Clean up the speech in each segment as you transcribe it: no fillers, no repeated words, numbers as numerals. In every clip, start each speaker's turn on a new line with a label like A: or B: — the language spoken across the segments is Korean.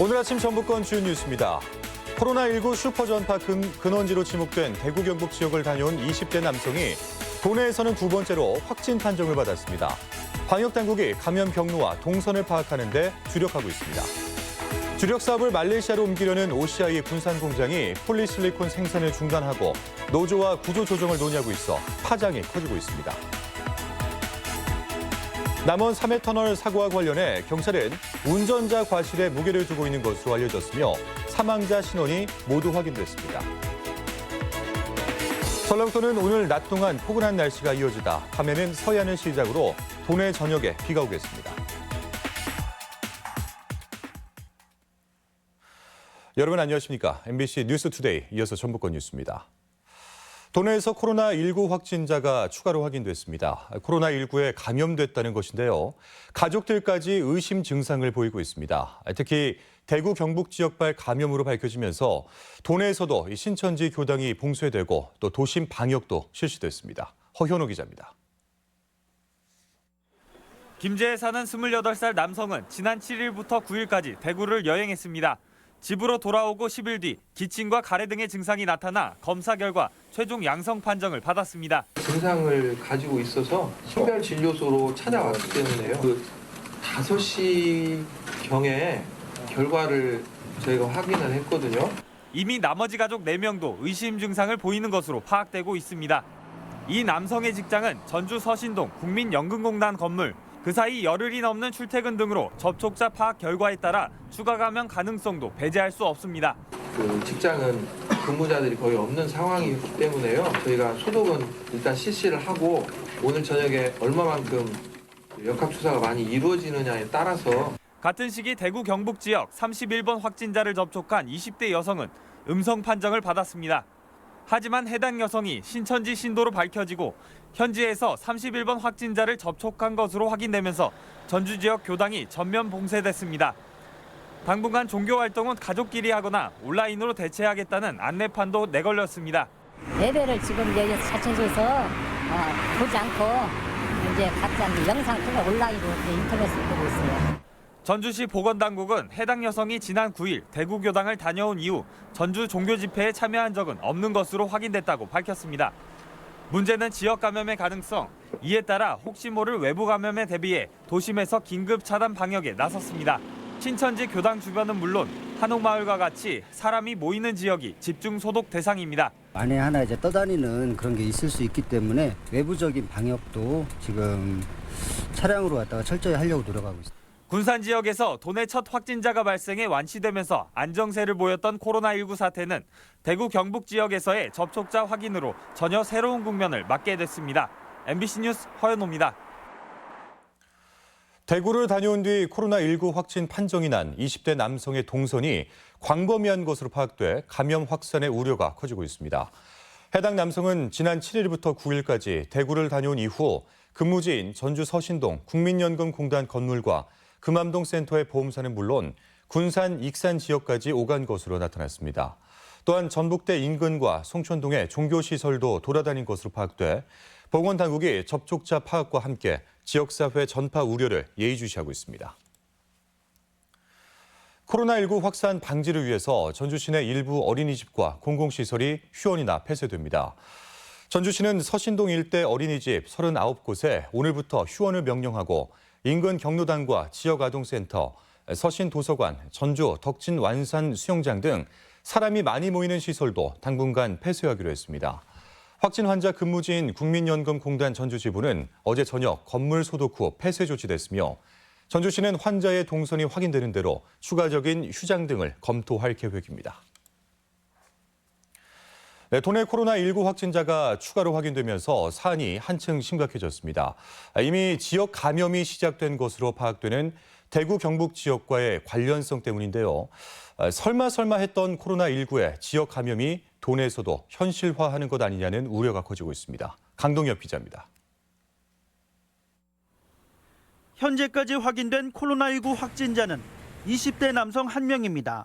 A: 오늘 아침 전북권 주요 뉴스입니다. 코로나19 슈퍼전파 근원지로 지목된 대구 경북 지역을 다녀온 20대 남성이 도내에서는 두 번째로 확진 판정을 받았습니다. 방역당국이 감염 경로와 동선을 파악하는 데 주력하고 있습니다. 주력 사업을 말레이시아로 옮기려는 OCI 군산 공장이 폴리실리콘 생산을 중단하고 노조와 구조 조정을 논의하고 있어 파장이 커지고 있습니다. 남원 3회 터널 사고와 관련해 경찰은 운전자 과실에 무게를 두고 있는 것으로 알려졌으며 사망자 신원이 모두 확인됐습니다. 전라북도는 오늘 낮 동안 포근한 날씨가 이어지다 밤에는 서해안을 시작으로 도내 전역에 비가 오겠습니다. 여러분 안녕하십니까? MBC 뉴스투데이 이어서 전북권 뉴스입니다. 도내에서 코로나19 확진자가 추가로 확인됐습니다. 코로나19에 감염됐다는 것인데요. 가족들까지 의심 증상을 보이고 있습니다. 특히 대구 경북 지역발 감염으로 밝혀지면서 도내에서도 신천지 교당이 봉쇄되고 또 도심 방역도 실시됐습니다. 허현호 기자입니다.
B: 김제에 사는 28살 남성은 지난 7일부터 9일까지 대구를 여행했습니다. 집으로 돌아오고 10일 뒤 기침과 가래 등의 증상이 나타나 검사 결과 최종 양성 판정을 받았습니다.
C: 증상을 가지고 있어서 신별진료소로 찾아왔기 때문에요. 5시경에 결과를 저희가 확인을 했거든요.
B: 이미 나머지 가족 4명도 의심 증상을 보이는 것으로 파악되고 있습니다. 이 남성의 직장은 전주 서신동 국민연금공단 건물. 그 사이 열흘이 넘는 출퇴근 등으로 접촉자 파악 결과에 따라 추가 감염 가능성도 배제할 수 없습니다.
C: 그 직장은 근무자들이 거의 없는 상황이기 때문에요. 저희가 소독은 일단 실시를 하고 오늘 저녁에 얼마만큼 역학조사가 많이 이루어지느냐에 따라서
B: 같은 시기 대구 경북 지역 31번 확진자를 접촉한 20대 여성은 음성 판정을 받았습니다. 하지만 해당 여성이 신천지 신도로 밝혀지고 현지에서 31번 확진자를 접촉한 것으로 확인되면서 전주 지역 교당이 전면 봉쇄됐습니다. 당분간 종교 활동은 가족끼리 하거나 온라인으로 대체하겠다는 안내판도 내걸렸습니다.
D: 예배를 지금 이제 사천소에서 보지 않고 이제 각자 영상 통해 온라인으로 인터넷으로 보고 있어요.
B: 전주시 보건당국은 해당 여성이 지난 9일 대구 교당을 다녀온 이후 전주 종교 집회에 참여한 적은 없는 것으로 확인됐다고 밝혔습니다. 문제는 지역 감염의 가능성, 이에 따라 혹시 모를 외부 감염에 대비해 도심에서 긴급 차단 방역에 나섰습니다. 신천지 교당 주변은 물론 한옥마을과 같이 사람이 모이는 지역이 집중 소독 대상입니다.
E: 안에 하나 이제 떠다니는 그런 게 있을 수 있기 때문에 외부적인 방역도 지금 차량으로 왔다가 철저히 하려고 노력하고 있습니다.
B: 군산 지역에서 도내 첫 확진자가 발생해 완치되면서 안정세를 보였던 코로나19 사태는 대구 경북 지역에서의 접촉자 확인으로 전혀 새로운 국면을 맞게 됐습니다. MBC 뉴스 허연호입니다.
A: 대구를 다녀온 뒤 코로나19 확진 판정이 난 20대 남성의 동선이 광범위한 것으로 파악돼 감염 확산의 우려가 커지고 있습니다. 해당 남성은 지난 7일부터 9일까지 대구를 다녀온 이후 근무지인 전주 서신동 국민연금공단 건물과 금암동 센터의 보험사는 물론 군산, 익산 지역까지 오간 것으로 나타났습니다. 또한 전북대 인근과 송촌동의 종교시설도 돌아다닌 것으로 파악돼 보건당국이 접촉자 파악과 함께 지역사회 전파 우려를 예의주시하고 있습니다. 코로나19 확산 방지를 위해서 전주시 내 일부 어린이집과 공공시설이 휴원이나 폐쇄됩니다. 전주시는 서신동 일대 어린이집 39곳에 오늘부터 휴원을 명령하고 인근 경로당과 지역아동센터, 서신도서관, 전주 덕진 완산 수영장 등 사람이 많이 모이는 시설도 당분간 폐쇄하기로 했습니다. 확진 환자 근무지인 국민연금공단 전주지부는 어제 저녁 건물 소독 후 폐쇄 조치됐으며 전주시는 환자의 동선이 확인되는 대로 추가적인 휴장 등을 검토할 계획입니다. 도내 코로나19 확진자가 추가로 확인되면서 사안이 한층 심각해졌습니다. 이미 지역 감염이 시작된 것으로 파악되는 대구 경북 지역과의 관련성 때문인데요. 설마 했던 코로나19의 지역 감염이 도내에서도 현실화하는 것 아니냐는 우려가 커지고 있습니다. 강동엽 기자입니다.
F: 현재까지 확인된 코로나19 확진자는 20대 남성 1명입니다.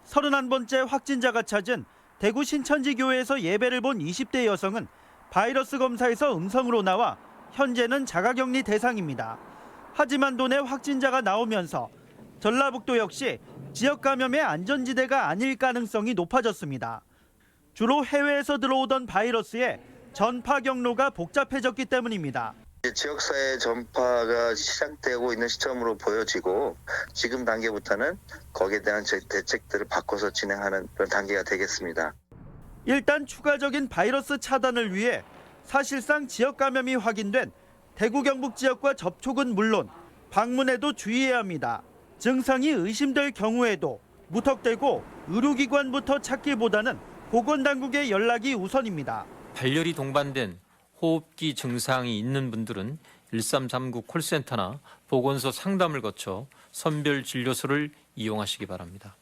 F: 31번째 확진자가 찾은 대구 신천지교회에서 예배를 본 20대 여성은 바이러스 검사에서 음성으로 나와 현재는 자가격리 대상입니다. 하지만 도내 확진자가 나오면서 전라북도 역시 지역 감염의 안전지대가 아닐 가능성이 높아졌습니다. 주로 해외에서 들어오던 바이러스에 전파 경로가 복잡해졌기 때문입니다.
G: 지역사회 전파가 시작되고 있는 시점으로 보여지고 지금 단계부터는 거기에 대한 대책들을 바꿔서 진행하는 그런 단계가 되겠습니다.
F: 일단 추가적인 바이러스 차단을 위해 사실상 지역 감염이 확인된 대구 경북 지역과 접촉은 물론 방문에도 주의해야 합니다. 증상이 의심될 경우에도 무턱대고 의료기관부터 찾기보다는 보건당국에 연락이 우선입니다.
H: 발열이 동반된 호흡기 증상이 있는 분들은 1339 콜센터나 보건소 상담을 거쳐 선별진료소를 이용하시기 바랍니다.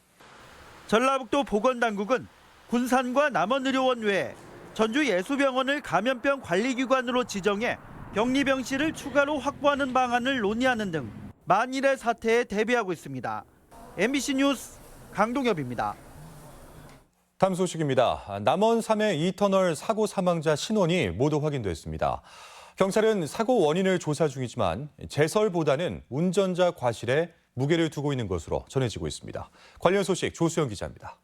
F: 전라북도 보건당국은 군산과 남원의료원 외에 전주예수병원을 감염병 관리기관으로 지정해 격리병실을 추가로 확보하는 방안을 논의하는 등 만일의 사태에 대비하고 있습니다. MBC 뉴스 강동엽입니다.
A: 다음 소식입니다. 남원 삼해 2터널 사고 사망자 신원이 모두 확인됐습니다. 경찰은 사고 원인을 조사 중이지만 제설보다는 운전자 과실에 무게를 두고 있는 것으로 전해지고 있습니다. 관련 소식 조수영 기자입니다.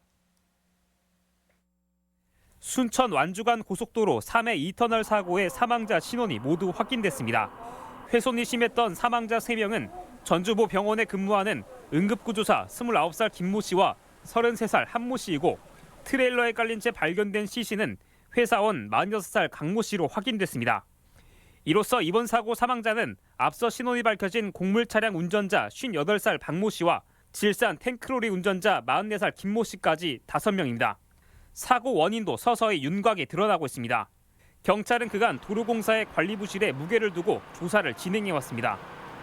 B: 순천 완주간 고속도로 3회 2터널 사고의 사망자 신원이 모두 확인됐습니다. 훼손이 심했던 사망자 3명은 전주보 병원에 근무하는 응급구조사 29살 김모 씨와 33살 한모 씨이고 트레일러에 깔린 채 발견된 C씨는 회사원 46살 강모 씨로 확인됐습니다. 이로써 이번 사고 사망자는 앞서 신원이 밝혀진 공물 차량 운전자 58살 박모 씨와 질산 탱크로리 운전자 44살 김모 씨까지 5명입니다. 사고 원인도 서서히 윤곽이 드러나고 있습니다. 경찰은 그간 도로공사의 관리부실에 무게를 두고 조사를 진행해왔습니다.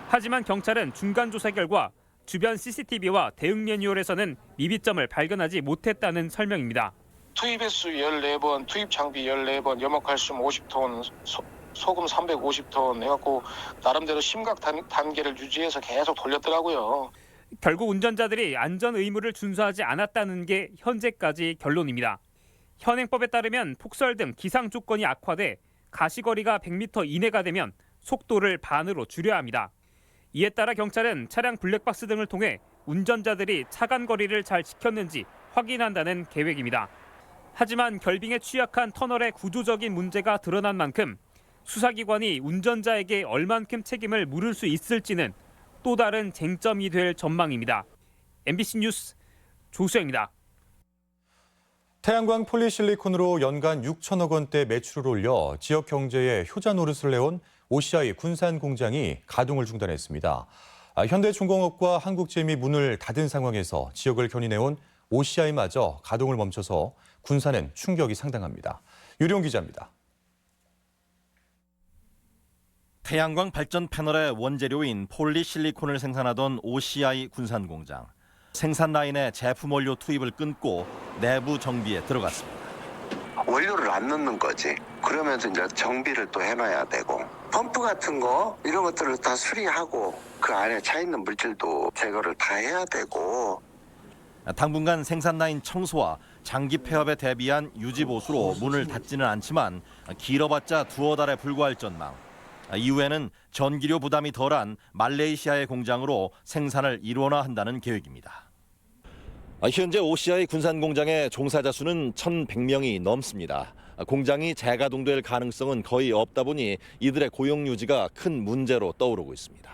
B: 하지만 경찰은 중간 조사 결과 주변 CCTV와 대응 매뉴얼에서는 미비점을 발견하지 못했다는 설명입니다.
I: 투입 횟수 14번, 투입 장비 14번, 염화칼슘 50톤, 소금 350톤 해갖고 나름대로 심각 단계를 유지해서 계속 돌렸더라고요.
B: 결국 운전자들이 안전 의무를 준수하지 않았다는 게 현재까지 결론입니다. 현행법에 따르면 폭설 등 기상 조건이 악화돼 가시거리가 100m 이내가 되면 속도를 반으로 줄여야 합니다. 이에 따라 경찰은 차량 블랙박스 등을 통해 운전자들이 차간 거리를 잘 지켰는지 확인한다는 계획입니다. 하지만 결빙에 취약한 터널의 구조적인 문제가 드러난 만큼 수사기관이 운전자에게 얼만큼 책임을 물을 수 있을지는 또 다른 쟁점이 될 전망입니다. MBC 뉴스 조수영입니다.
A: 태양광 폴리실리콘으로 연간 6천억 원대 매출을 올려 지역 경제에 효자 노릇을 내온 OCI 군산 공장이 가동을 중단했습니다. 현대중공업과 한국제미 문을 닫은 상황에서 지역을 견인해온 OCI마저 가동을 멈춰서 군산은 충격이 상당합니다. 유룡 기자입니다.
J: 태양광 발전 패널의 원재료인 폴리실리콘을 생산하던 OCI 군산 공장. 생산 라인에 제품 원료 투입을 끊고 내부 정비에 들어갔습니다.
K: 원료를 안 넣는 거지. 그러면서 이제 정비를 또 해놔야 되고 펌프 같은 거 이런 것들을 다 수리하고 그 안에 차 있는 물질도 제거를 다 해야 되고.
J: 당분간 생산 라인 청소와 장기 폐업에 대비한 유지 보수로 문을 닫지는 않지만 길어봤자 두어 달에 불과할 전망. 이후에는 전기료 부담이 덜한 말레이시아의 공장으로 생산을 일원화 한다는 계획입니다. 현재 OCI 군산 공장의 종사자 수는 1,100명이 넘습니다. 공장이 재가동될 가능성은 거의 없다 보니 이들의 고용 유지가 큰 문제로 떠오르고 있습니다.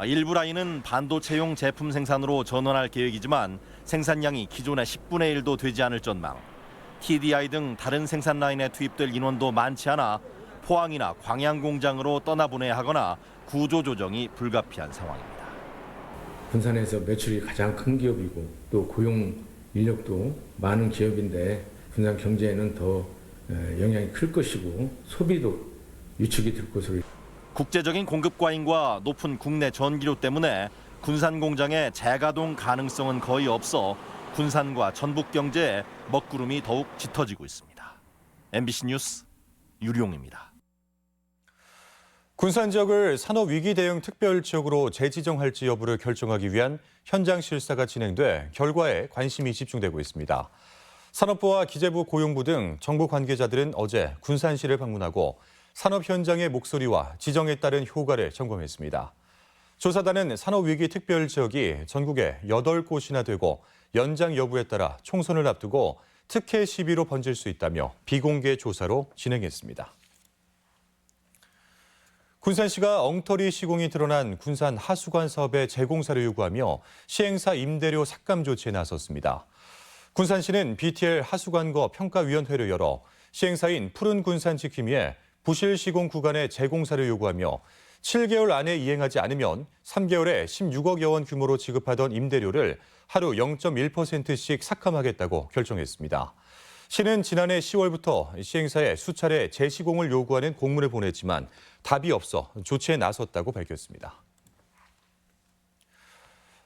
J: 일부 라인은 반도체용 제품 생산으로 전환할 계획이지만 생산량이 기존의 10분의 1도 되지 않을 전망. TDI 등 다른 생산 라인에 투입될 인원도 많지 않아 포항이나 광양 공장으로 떠나보내야 하거나 구조 조정이 불가피한 상황입니다.
L: 군산에서 매출이 가장 큰 기업이고 또 고용 인력도 많은 기업인데 군산 경제에는 더 영향이 클 것이고 소비도 위축이 될 것으로.
J: 국제적인 공급 과잉과 높은 국내 전기료 때문에 군산 공장의 재가동 가능성은 거의 없어 군산과 전북 경제에 먹구름이 더욱 짙어지고 있습니다. MBC 뉴스 유룡입니다.
A: 군산 지역을 산업위기 대응 특별지역으로 재지정할지 여부를 결정하기 위한 현장 실사가 진행돼 결과에 관심이 집중되고 있습니다. 산업부와 기재부 고용부 등 정부 관계자들은 어제 군산시를 방문하고 산업 현장의 목소리와 지정에 따른 효과를 점검했습니다. 조사단은 산업위기 특별지역이 전국에 8곳이나 되고 연장 여부에 따라 총선을 앞두고 특혜 시비로 번질 수 있다며 비공개 조사로 진행했습니다. 군산시가 엉터리 시공이 드러난 군산 하수관 사업의 재공사를 요구하며 시행사 임대료 삭감 조치에 나섰습니다. 군산시는 BTL 하수관거 평가위원회를 열어 시행사인 푸른군산지킴이에 부실 시공 구간의 재공사를 요구하며 7개월 안에 이행하지 않으면 3개월에 16억여 원 규모로 지급하던 임대료를 하루 0.1%씩 삭감하겠다고 결정했습니다. 시는 지난해 10월부터 시행사에 수차례 재시공을 요구하는 공문을 보냈지만 답이 없어 조치에 나섰다고 밝혔습니다.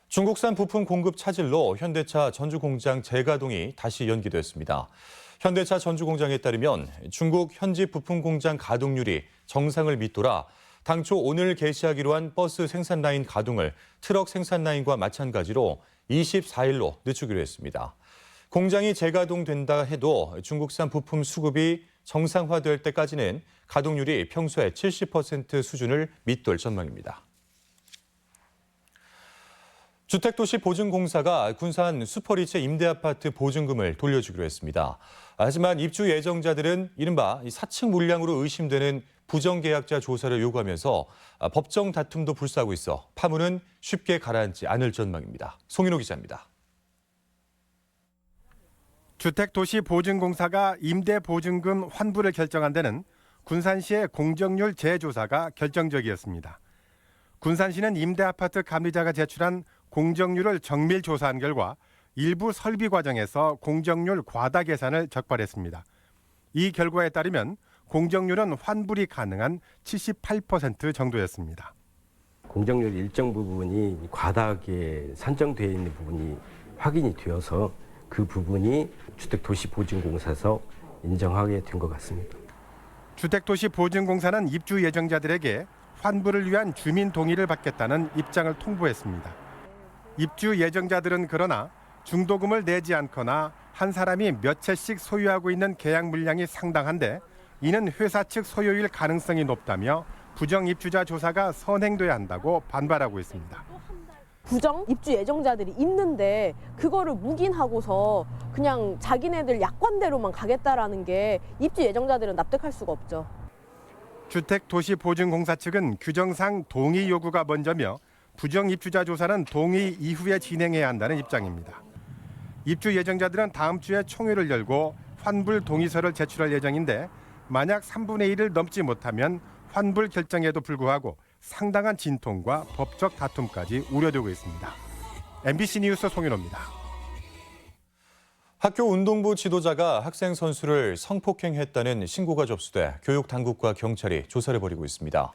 A: 중국산 부품 공급 차질로 현대차 전주 공장 재가동이 다시 연기됐습니다. 현대차 전주 공장에 따르면 중국 현지 부품 공장 가동률이 정상을 밑돌아 당초 오늘 개시하기로 한 버스 생산 라인 가동을 트럭 생산 라인과 마찬가지로 24일로 늦추기로 했습니다. 공장이 재가동된다 해도 중국산 부품 수급이 정상화될 때까지는 가동률이 평소의 70% 수준을 밑돌 전망입니다. 주택도시보증공사가 군산 슈퍼리치 임대아파트 보증금을 돌려주기로 했습니다. 하지만 입주 예정자들은 이른바 4층 물량으로 의심되는 부정계약자 조사를 요구하면서 법정 다툼도 불사하고 있어 파문은 쉽게 가라앉지 않을 전망입니다. 송인호 기자입니다.
M: 주택도시보증공사가 임대보증금 환불을 결정한 데는 군산시의 공정률 재조사가 결정적이었습니다. 군산시는 임대아파트 감리자가 제출한 공정률을 정밀 조사한 결과 일부 설비 과정에서 공정률 과다 계산을 적발했습니다. 이 결과에 따르면 공정률은 환불이 가능한 78% 정도였습니다.
N: 공정률 일정 부분이 과다하게 산정되어 있는 부분이 확인이 되어서 그 부분이 주택도시보증공사에서 인정하게 된 것 같습니다.
M: 주택도시보증공사는 입주 예정자들에게 환불을 위한 주민 동의를 받겠다는 입장을 통보했습니다. 입주 예정자들은 그러나 중도금을 내지 않거나 한 사람이 몇 채씩 소유하고 있는 계약 물량이 상당한데 이는 회사 측 소유일 가능성이 높다며 부정 입주자 조사가 선행돼야 한다고 반발하고 있습니다.
O: 부정 입주 예정자들이 있는데 그거를 묵인하고서 그냥 자기네들 약관대로만 가겠다라는 게 입주 예정자들은 납득할 수가 없죠.
M: 주택도시보증공사 측은 규정상 동의 요구가 먼저며 부정 입주자 조사는 동의 이후에 진행해야 한다는 입장입니다. 입주 예정자들은 다음 주에 총회를 열고 환불 동의서를 제출할 예정인데 만약 3분의 1을 넘지 못하면 환불 결정에도 불구하고 상당한 진통과 법적 다툼까지 우려되고 있습니다. MBC 뉴스 송윤호입니다.
A: 학교 운동부 지도자가 학생 선수를 성폭행했다는 신고가 접수돼 교육당국과 경찰이 조사를 벌이고 있습니다.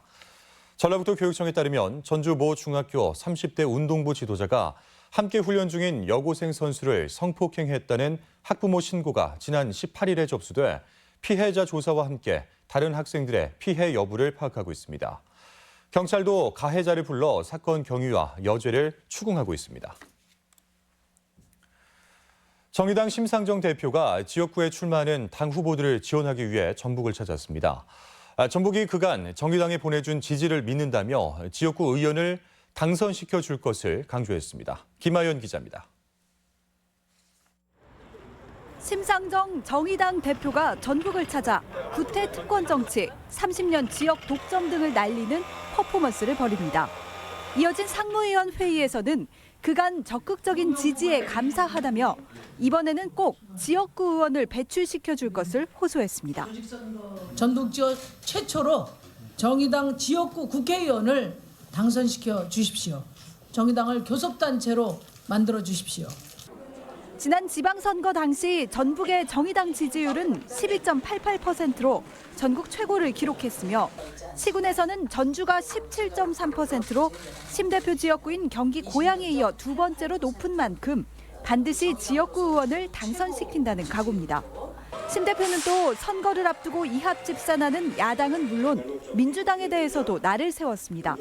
A: 전라북도 교육청에 따르면 전주 모 중학교 30대 운동부 지도자가 함께 훈련 중인 여고생 선수를 성폭행했다는 학부모 신고가 지난 18일에 접수돼 피해자 조사와 함께 다른 학생들의 피해 여부를 파악하고 있습니다. 경찰도 가해자를 불러 사건 경위와 여죄를 추궁하고 있습니다. 정의당 심상정 대표가 지역구에 출마하는 당 후보들을 지원하기 위해 전북을 찾았습니다. 전북이 그간 정의당에 보내준 지지를 믿는다며 지역구 의원을 당선시켜 줄 것을 강조했습니다. 김하연 기자입니다.
P: 심상정 정의당 대표가 전북을 찾아 구태 특권 정치, 30년 지역 독점 등을 날리는 퍼포먼스를 벌입니다. 이어진 상무위원 회의에서는 그간 적극적인 지지에 감사하다며 이번에는 꼭 지역구 의원을 배출시켜 줄 것을 호소했습니다.
Q: 전북 지역 최초로 정의당 지역구 국회의원을 당선시켜 주십시오. 정의당을 교섭단체로 만들어 주십시오.
P: 지난 지방선거 당시 전북의 정의당 지지율은 12.88%로 전국 최고를 기록했으며 시군에서는 전주가 17.3%로 심 대표 지역구인 경기 고양에 이어 두 번째로 높은 만큼 반드시 지역구 의원을 당선시킨다는 각오입니다. 심 대표는 또 선거를 앞두고 이합 집산하는 야당은 물론 민주당에 대해서도 날을 세웠습니다.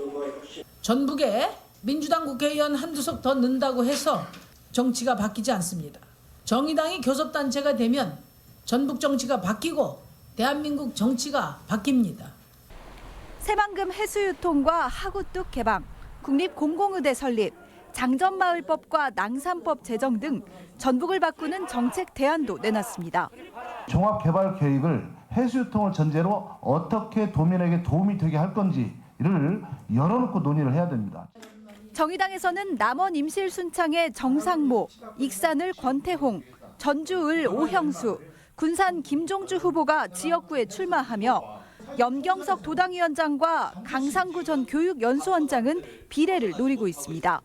Q: 전북에 민주당 국회의원 한두 석 더 넣는다고 해서 정치가 바뀌지 않습니다. 정의당이 교섭단체가 되면 전북 정치가 바뀌고 대한민국 정치가 바뀝니다.
P: 새만금 해수유통과 하구뚝 개방, 국립공공의대 설립, 장전마을법과 낭산법 제정 등 전북을 바꾸는 정책 대안도 내놨습니다.
R: 종합개발 계획을 해수유통을 전제로 어떻게 도민에게 도움이 되게 할 건지를 열어놓고 논의를 해야 됩니다.
P: 정의당에서는 남원 임실 순창의 정상모, 익산을 권태홍, 전주을 오형수, 군산 김종주 후보가 지역구에 출마하며 염경석 도당위원장과 강상구 전 교육연수원장은 비례를 노리고 있습니다.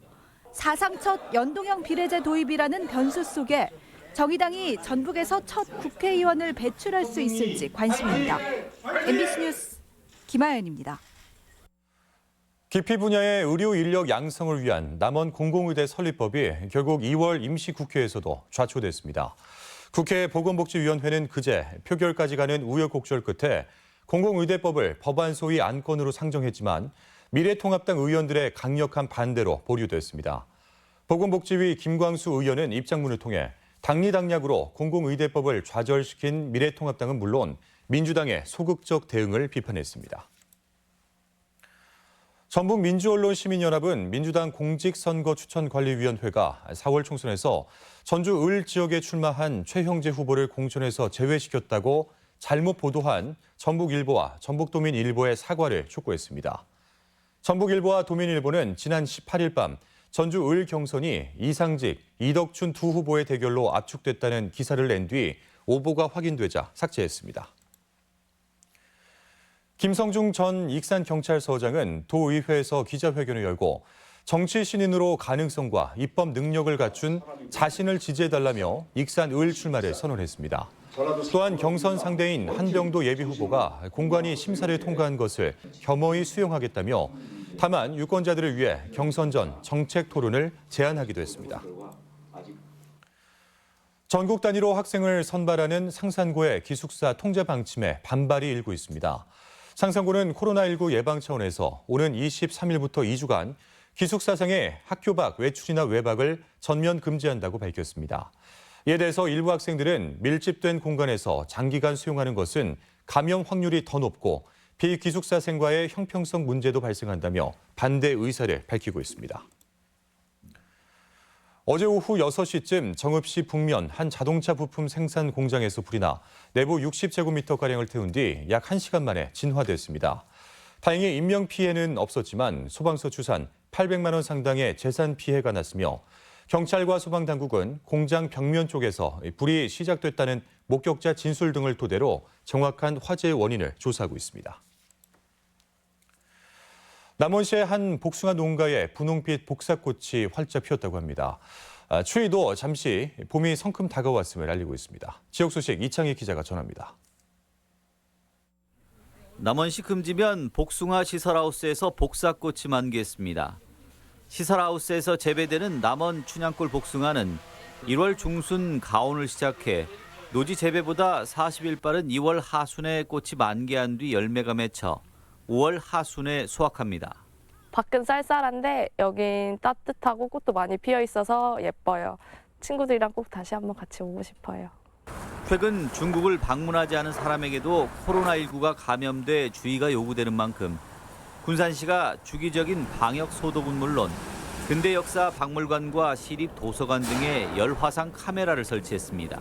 P: 사상 첫 연동형 비례제 도입이라는 변수 속에 정의당이 전북에서 첫 국회의원을 배출할 수 있을지 관심입니다. MBC 뉴스 김아연입니다.
A: 기피 분야의 의료 인력 양성을 위한 남원 공공의대 설립법이 결국 2월 임시국회에서도 좌초됐습니다. 국회 보건복지위원회는 그제 표결까지 가는 우여곡절 끝에 공공의대법을 법안 소위 안건으로 상정했지만 미래통합당 의원들의 강력한 반대로 보류됐습니다. 보건복지위 김광수 의원은 입장문을 통해 당리당략으로 공공의대법을 좌절시킨 미래통합당은 물론 민주당의 소극적 대응을 비판했습니다. 전북민주언론시민연합은 민주당 공직선거추천관리위원회가 4월 총선에서 전주 을 지역에 출마한 최형재 후보를 공천에서 제외시켰다고 잘못 보도한 전북일보와 전북도민일보의 사과를 촉구했습니다. 전북일보와 도민일보는 지난 18일 밤 전주 을 경선이 이상직, 이덕춘 두 후보의 대결로 압축됐다는 기사를 낸 뒤 오보가 확인되자 삭제했습니다. 김성중 전 익산경찰서장은 도의회에서 기자회견을 열고 정치 신인으로 가능성과 입법 능력을 갖춘 자신을 지지해달라며 익산 을 출마를 선언했습니다. 또한 경선 상대인 한병도 예비후보가 공관위 심사를 통과한 것을 겸허히 수용하겠다며 다만 유권자들을 위해 경선 전 정책 토론을 제안하기도 했습니다. 전국 단위로 학생을 선발하는 상산고의 기숙사 통제 방침에 반발이 일고 있습니다. 상산고는 코로나19 예방 차원에서 오는 23일부터 2주간 기숙사생의 학교 밖 외출이나 외박을 전면 금지한다고 밝혔습니다. 이에 대해서 일부 학생들은 밀집된 공간에서 장기간 수용하는 것은 감염 확률이 더 높고 비기숙사생과의 형평성 문제도 발생한다며 반대 의사를 밝히고 있습니다. 어제 오후 6시쯤 정읍시 북면 한 자동차 부품 생산 공장에서 불이 나 내부 60제곱미터가량을 태운 뒤 약 1시간 만에 진화됐습니다. 다행히 인명피해는 없었지만 소방서 추산 800만 원 상당의 재산 피해가 났으며 경찰과 소방당국은 공장 벽면 쪽에서 불이 시작됐다는 목격자 진술 등을 토대로 정확한 화재의 원인을 조사하고 있습니다. 남원시의 한 복숭아 농가에 분홍빛 복사꽃이 활짝 피었다고 합니다. 추위도 잠시 봄이 성큼 다가왔음을 알리고 있습니다. 지역 소식 이창희 기자가 전합니다.
S: 남원시 금지면 복숭아 시설하우스에서 복사꽃이 만개했습니다. 시설하우스에서 재배되는 남원 춘향골 복숭아는 1월 중순 가온을 시작해 노지 재배보다 40일 빠른 2월 하순에 꽃이 만개한 뒤 열매가 맺혀 5월 하순에 수확합니다.
T: 밖은 쌀쌀한데 여긴 따뜻하고 꽃도 많이 피어 있어서 예뻐요. 친구들이랑 꼭 다시 한번 같이 오고 싶어요.
S: 최근 중국을 방문하지 않은 사람에게도 코로나19가 감염돼 주의가 요구되는 만큼 군산시가 주기적인 방역 소독은 물론 근대 역사 박물관과 시립 도서관 등에 열화상 카메라를 설치했습니다.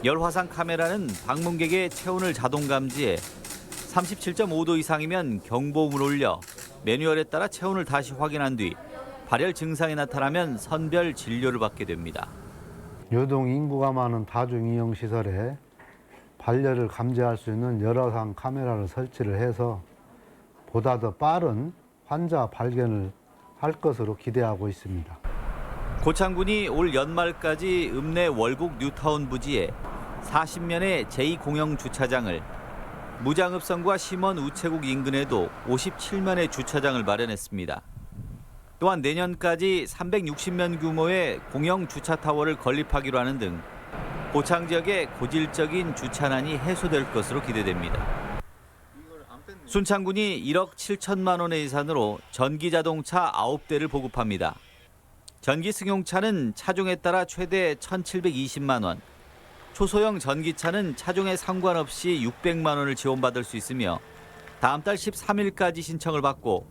S: 열화상 카메라는 방문객의 체온을 자동 감지해 37.5도 이상이면 경보음을 올려 매뉴얼에 따라 체온을 다시 확인한 뒤 발열 증상이 나타나면 선별 진료를 받게 됩니다.
U: 유동 인구가 많은 다중이용시설에 발열을 감지할 수 있는 열화상 카메라를 설치를 해서 보다 더 빠른 환자 발견을 할 것으로 기대하고 있습니다.
S: 고창군이 올 연말까지 읍내 월곡 뉴타운 부지에 40면의 제2공영 주차장을, 무장읍성과 심원 우체국 인근에도 57면의 주차장을 마련했습니다. 또한 내년까지 360면 규모의 공영 주차타워를 건립하기로 하는 등 고창 지역의 고질적인 주차난이 해소될 것으로 기대됩니다. 순창군이 1억 7천만 원의 예산으로 전기자동차 9대를 보급합니다. 전기 승용차는 차종에 따라 최대 1,720만 원, 초소형 전기차는 차종에 상관없이 600만 원을 지원받을 수 있으며 다음 달 13일까지 신청을 받고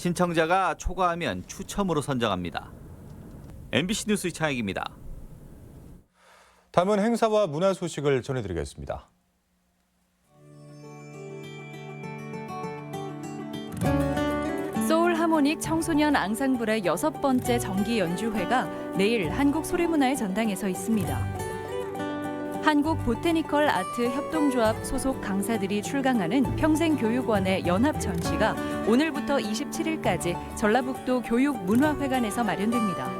S: 신청자가 초과하면 추첨으로 선정합니다. MBC 뉴스 이창익입니다.
A: 다음은 행사와 문화 소식을 전해드리겠습니다.
C: 소울 하모닉 청소년 앙상블의 6번째 정기 연주회가 내일 한국소리문화의 전당에서 있습니다. 한국 보테니컬 아트 협동조합 소속 강사들이 출강하는 평생교육원의 연합 전시가 오늘부터 27일까지 전라북도 교육문화회관에서 마련됩니다.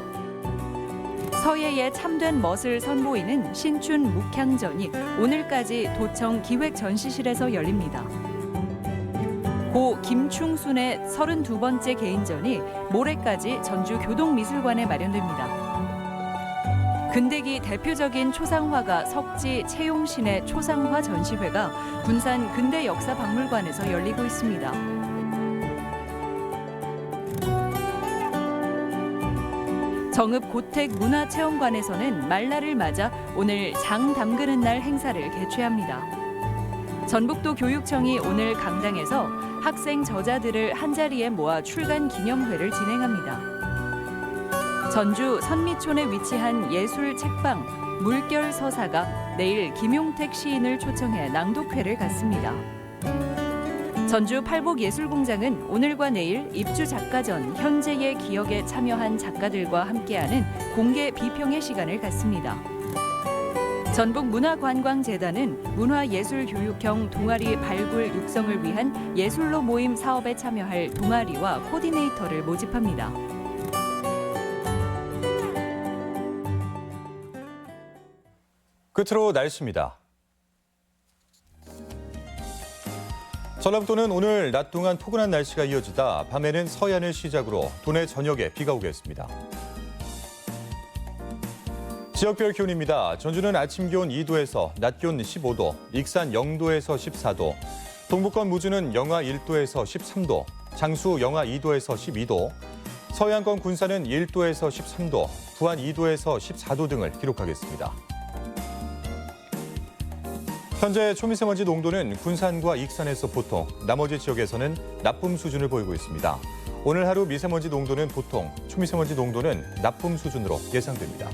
C: 서예의 참된 멋을 선보이는 신춘 묵향전이 오늘까지 도청 기획전시실에서 열립니다. 고 김충순의 32번째 개인전이 모레까지 전주 교동미술관에 마련됩니다. 근대기 대표적인 초상화가 석지 채용신의 초상화 전시회가 군산 근대역사박물관에서 열리고 있습니다. 정읍 고택 문화체험관에서는 말날을 맞아 오늘 장 담그는 날 행사를 개최합니다. 전북도 교육청이 오늘 강당에서 학생 저자들을 한자리에 모아 출간 기념회를 진행합니다. 전주 선미촌에 위치한 예술 책방 물결 서사가 내일 김용택 시인을 초청해 낭독회를 갖습니다. 전주 팔복예술공장은 오늘과 내일 입주 작가전 현재의 기억에 참여한 작가들과 함께하는 공개 비평의 시간을 갖습니다. 전북문화관광재단은 문화예술교육형 동아리 발굴 육성을 위한 예술로 모임 사업에 참여할 동아리와 코디네이터를 모집합니다.
A: 끝으로 날씨입니다. 전라북도는 오늘 낮 동안 포근한 날씨가 이어지다 밤에는 서해안을 시작으로 도내 전역에 비가 오겠습니다. 지역별 기온입니다. 전주는 아침 기온 2도에서 낮 기온 15도, 익산 0도에서 14도, 동북권 무주는 영하 1도에서 13도, 장수 영하 2도에서 12도, 서해안권 군산은 1도에서 13도, 부안 2도에서 14도 등을 기록하겠습니다. 현재 초미세먼지 농도는 군산과 익산에서 보통, 나머지 지역에서는 나쁨 수준을 보이고 있습니다. 오늘 하루 미세먼지 농도는 보통, 초미세먼지 농도는 나쁨 수준으로 예상됩니다.